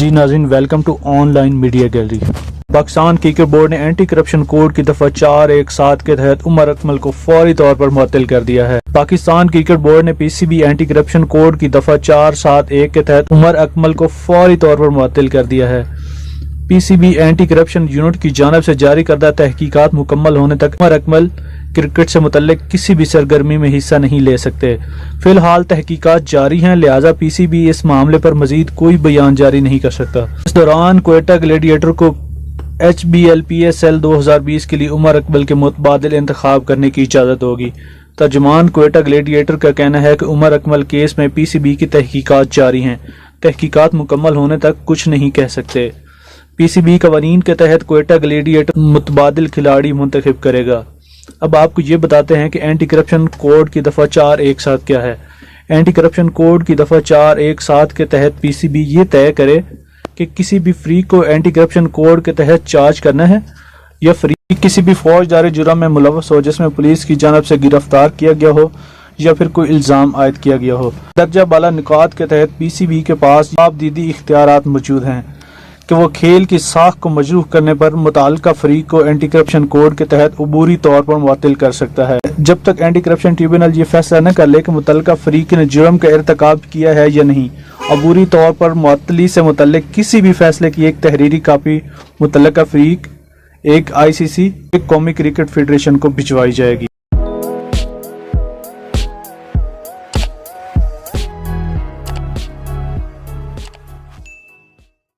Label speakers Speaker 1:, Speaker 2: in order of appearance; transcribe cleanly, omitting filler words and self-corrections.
Speaker 1: जी नाज़रीन, welcome to online media gallery. Pakistan cricket board ने anti corruption code की दफ़ा 417 के तहत उमर अकमल को फौरी तौर पर मुअत्तल कर दिया है। पाकिस्तान क्रिकेट बोर्ड ने पीसीबी एंटी करप्शन कोड की दफ़ा 471 के तहत उमर अकमल को फौरी तौर पर मुअत्तल कर दिया है। पीसीबी एंटी करप्शन यूनिट की जानिब से जारी करदा तहकीकात मुकम्मल होने तक उमर अकमल क्रिकेट से मुतल्लिक किसी भी सरगर्मी में हिस्सा नहीं ले सकते। फिलहाल तहकीकात जारी हैं, लिहाजा पीसीबी इस मामले पर मजीद कोई बयान जारी नहीं कर सकता। इस दौरान क्वेटा ग्लेडिएटर को HBLPSL 2020 के लिए उमर अकमल के मुतबादिल इंतखाब करने की इजाज़त होगी। तर्जुमान क्वेटा ग्लेडिएटर का कहना है कि उमर अकमल केस में पीसीबी की तहकीकात जारी हैं, तहकीकात मुकम्मल होने तक कुछ नहीं कह सकते। पीसीबी कवानीन के तहत क्वेटा ग्लेडिएटर मुतबादिल खिलाड़ी मुंतखब करेगा। अब आपको ये बताते हैं कि एंटी करप्शन कोड की दफ़ा 417 क्या है। एंटी करप्शन कोड की दफ़ा 417 के तहत पीसीबी ये तय करे कि किसी भी फ्रीक को एंटी करप्शन कोड के तहत चार्ज करना है या फ्रीक किसी भी फौजदारी जुर्म में मुलव्वस हो जिसमें पुलिस की जानब से गिरफ्तार किया गया हो या फिर कोई इल्ज़ाम आयद किया गया हो। दर्जा बाला निकात के तहत पीसीबी के पास जवाबदीदी इख्तियारात मौजूद हैं कि वो खेल की साख को मजरूह करने पर मुताल्लिका फरीक को एंटी करप्शन कोड के तहत अबूरी तौर पर मुअत्तल कर सकता है, जब तक एंटी करप्शन ट्रिब्यूनल ये फैसला न कर ले कि मुताल्लिका फरीक ने जुर्म का इर्तिकाब किया है या नहीं। अबूरी तौर पर मुअत्तली से मुतल्लिक किसी भी फैसले की एक तहरीरी कापी मुतल्लिका फरीक, एक ICC, एक कौमी क्रिकेट फेडरेशन को भिजवाई जाएगी।